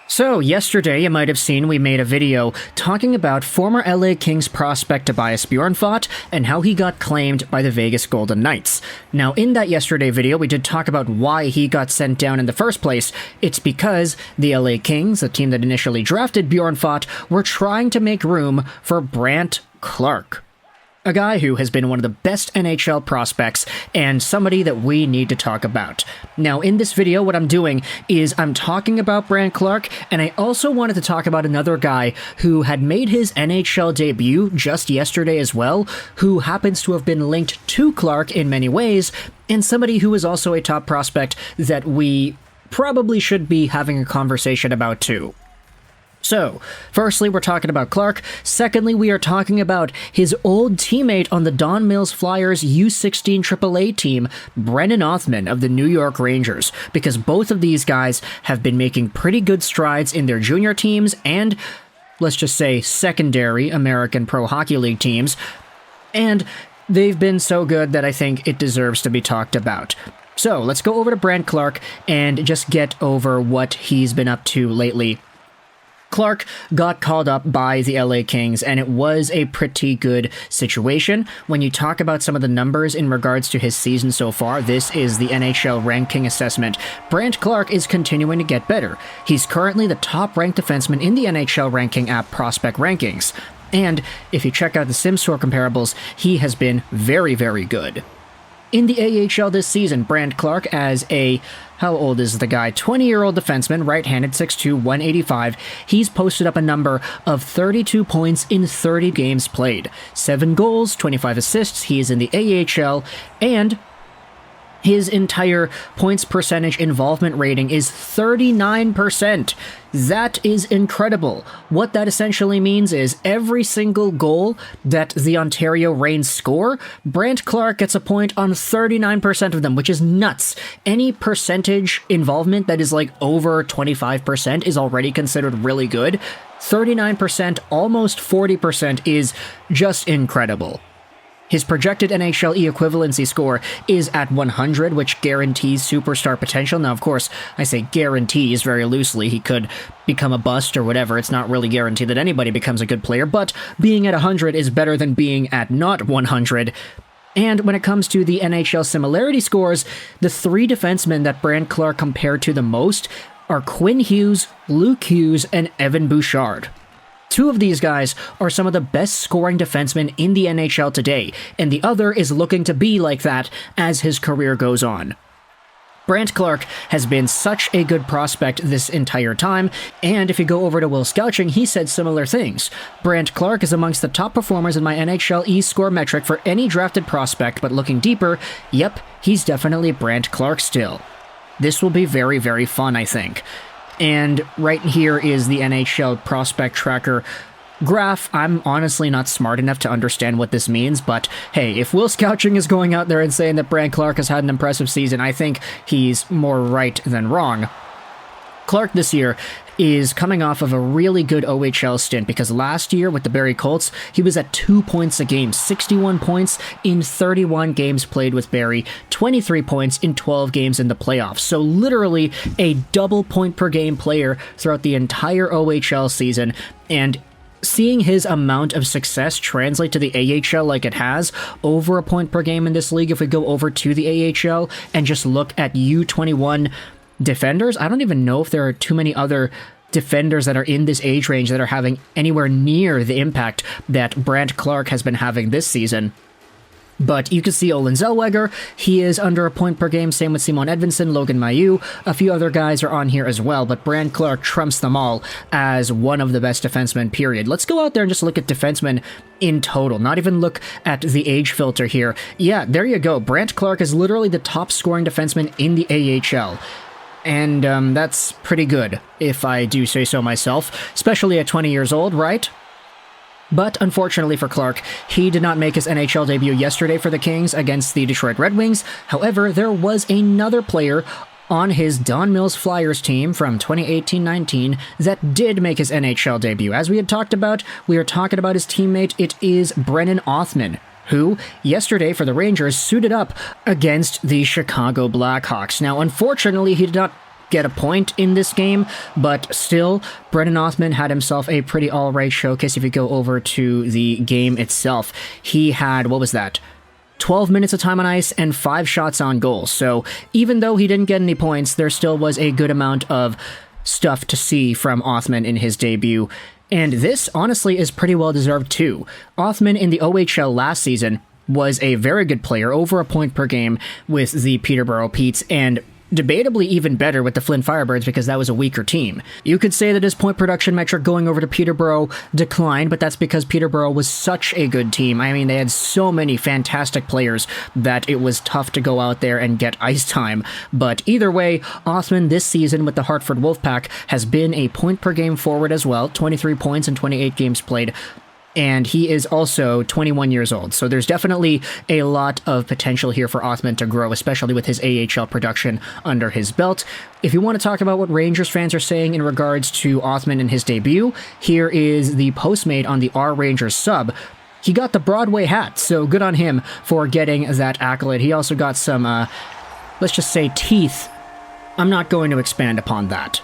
So, yesterday you might have seen we made a video talking about former LA Kings prospect Tobias Bjornfot and how he got claimed by the Vegas Golden Knights. Now, in that yesterday video, we did talk about why he got sent down in the first place. It's because the LA Kings, the team that initially drafted Bjornfot, were trying to make room for Brandt Clarke, a guy who has been one of the best NHL prospects and somebody that we need to talk about. Now, in this video, what I'm doing is I'm talking about Brandt Clarke, and I also wanted to talk about another guy who had made his NHL debut just yesterday as well, who happens to have been linked to Clarke in many ways, and somebody who is also a top prospect that we probably should be having a conversation about too. So, firstly, we're talking about Clarke. Secondly, we are talking about his old teammate on the Don Mills Flyers U16 AAA team, Brennan Othmann of the New York Rangers, because both of these guys have been making pretty good strides in their junior teams and, let's just say, secondary American Pro Hockey League teams, and they've been so good that I think it deserves to be talked about. So, let's go over to Brandt Clarke and just get over what he's been up to lately. Clarke got called up by the LA Kings, and it was a pretty good situation. When you talk about some of the numbers in regards to his season so far, this is the NHL ranking assessment. Brandt Clarke is continuing to get better. He's currently the top-ranked defenseman in the NHL ranking app Prospect Rankings. And if you check out the SimScore comparables, he has been very, very good. In the AHL this season, Brandt Clarke as a, how old is the guy? 20-year-old defenseman, right-handed, 6'2", 185. He's posted up a number of 32 points in 30 games played. 7 goals, 25 assists. He is in the AHL, and his entire points percentage involvement rating is 39%. That is incredible. What that essentially means is every single goal that the Ontario Reigns score, Brandt Clarke gets a point on 39% of them, which is nuts. Any percentage involvement that is like over 25% is already considered really good. 39%, almost 40% is just incredible. His projected NHL equivalency score is at 100, which guarantees superstar potential. Now, of course, I say guarantees very loosely. He could become a bust or whatever. It's not really guaranteed that anybody becomes a good player, but being at 100 is better than being at not 100. And when it comes to the NHL similarity scores, the 3 defensemen that Brandt Clarke compared to the most are Quinn Hughes, Luke Hughes, and Evan Bouchard. 2 of these guys are some of the best scoring defensemen in the NHL today, and the other is looking to be like that as his career goes on. Brandt Clarke has been such a good prospect this entire time, and if you go over to Will Scouching, he said similar things. Brandt Clarke is amongst the top performers in my NHL E-score metric for any drafted prospect, but looking deeper, yep, he's definitely Brandt Clarke still. This will be very, very fun, I think. And right here is the NHL Prospect Tracker graph. I'm honestly not smart enough to understand what this means, but hey, if Will Scouching is going out there and saying that Brandt Clarke has had an impressive season, I think he's more right than wrong. Clarke this year is coming off of a really good OHL stint because last year with the Barrie Colts, he was at 2 points a game, 61 points in 31 games played with Barrie, 23 points in 12 games in the playoffs. So literally a double point per game player throughout the entire OHL season, and seeing his amount of success translate to the AHL like it has, over a point per game in this league if we go over to the AHL and just look at U21 defenders. I don't even know if there are too many other defenders that are in this age range that are having anywhere near the impact that Brandt Clarke has been having this season. But you can see Olen Zellweger, he is under a point per game, same with Simon Edvinsson, Logan Mailloux, a few other guys are on here as well, but Brandt Clarke trumps them all as one of the best defensemen, period. Let's go out there and just look at defensemen in total, not even look at the age filter here. Yeah, there you go, Brandt Clarke is literally the top scoring defenseman in the AHL. And that's pretty good, if I do say so myself, especially at 20 years old, right? But unfortunately for Clarke, he did not make his NHL debut yesterday for the Kings against the Detroit Red Wings. However, there was another player on his Don Mills Flyers team from 2018-19 that did make his NHL debut. As we had talked about, we are talking about his teammate. It is Brennan Othmann, who yesterday for the Rangers suited up against the Chicago Blackhawks. Now, unfortunately, he did not get a point in this game, but still, Brennan Othmann had himself a pretty alright showcase. If you go over to the game itself, he had, 12 minutes of time on ice and 5 shots on goal. So even though he didn't get any points, there still was a good amount of stuff to see from Othmann in his debut. And this, honestly, is pretty well deserved too. Othmann in the OHL last season was a very good player, over a point per game with the Peterborough Petes, and debatably even better with the Flint Firebirds because that was a weaker team. You could say that his point production metric going over to Peterborough declined, but that's because Peterborough was such a good team. I mean, they had so many fantastic players that it was tough to go out there and get ice time. But either way, Othmann this season with the Hartford Wolfpack has been a point per game forward as well, 23 points in 28 games played. And he is also 21 years old, so there's definitely a lot of potential here for Othmann to grow, especially with his AHL production under his belt. If you want to talk about what Rangers fans are saying in regards to Othmann and his debut, here is the postmate on the R Rangers sub. He got the Broadway hat, so good on him for getting that accolade. He also got some, let's just say, teeth. I'm not going to expand upon that.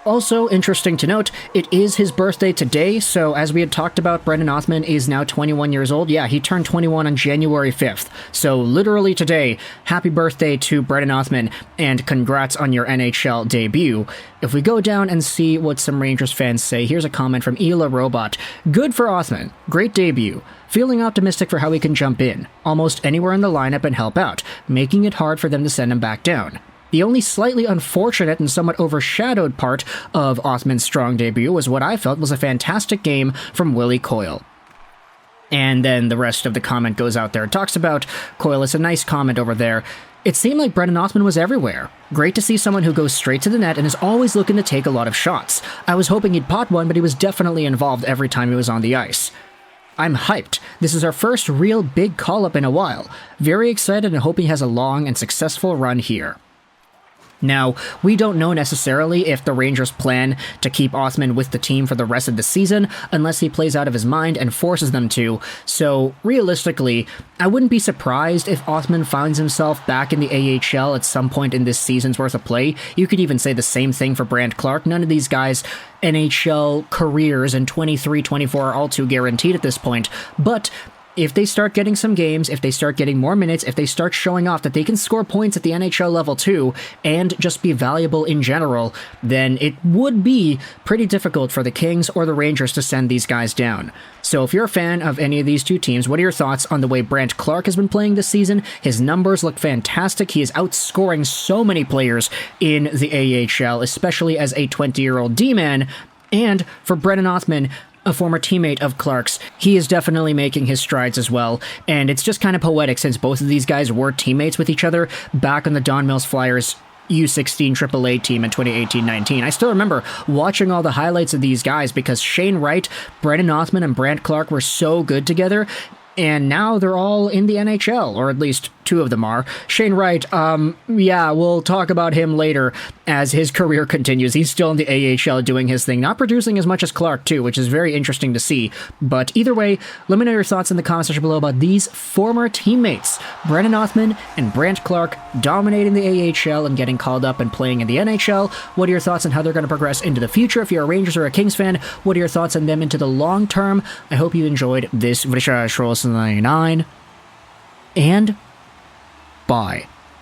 Also, interesting to note, it is his birthday today, so as we had talked about, Brennan Othmann is now 21 years old. Yeah, he turned 21 on January 5th. So literally today, happy birthday to Brennan Othmann, and congrats on your NHL debut. If we go down and see what some Rangers fans say, here's a comment from Ela Robot. Good for Othmann. Great debut. Feeling optimistic for how he can jump in, almost anywhere in the lineup and help out, making it hard for them to send him back down. The only slightly unfortunate and somewhat overshadowed part of Othmann's strong debut was what I felt was a fantastic game from Willie Coyle. And then the rest of the comment goes out there. It talks about Coyle. It's a nice comment over there. It seemed like Brennan Othmann was everywhere. Great to see someone who goes straight to the net and is always looking to take a lot of shots. I was hoping he'd pot one, but he was definitely involved every time he was on the ice. I'm hyped. This is our first real big call-up in a while. Very excited and hoping he has a long and successful run here. Now, we don't know necessarily if the Rangers plan to keep Othmann with the team for the rest of the season, unless he plays out of his mind and forces them to, so realistically, I wouldn't be surprised if Othmann finds himself back in the AHL at some point in this season's worth of play. You could even say the same thing for Brandt Clarke. None of these guys' NHL careers in 23-24 are all too guaranteed at this point, but if they start getting some games, if they start getting more minutes, if they start showing off that they can score points at the NHL level too, and just be valuable in general, then it would be pretty difficult for the Kings or the Rangers to send these guys down. So if you're a fan of any of these two teams, what are your thoughts on the way Brandt Clarke has been playing this season? His numbers look fantastic. He is outscoring so many players in the AHL, especially as a 20-year-old D-man. And for Brennan Othmann, a former teammate of Clark's, he is definitely making his strides as well, and it's just kind of poetic since both of these guys were teammates with each other back on the Don Mills Flyers U16 AAA team in 2018-19. I still remember watching all the highlights of these guys because Shane Wright, Brennan Othmann, and Brandt Clarke were so good together, and now they're all in the NHL, or at least two of them are. Shane Wright, yeah, we'll talk about him later as his career continues. He's still in the AHL doing his thing, not producing as much as Clarke too, which is very interesting to see. But either way, let me know your thoughts in the comment section below about these former teammates, Brennan Othmann and Brandt Clarke, dominating the AHL and getting called up and playing in the NHL. What are your thoughts on how they're going to progress into the future? If you're a Rangers or a Kings fan, what are your thoughts on them into the long term? I hope you enjoyed this video, and bye.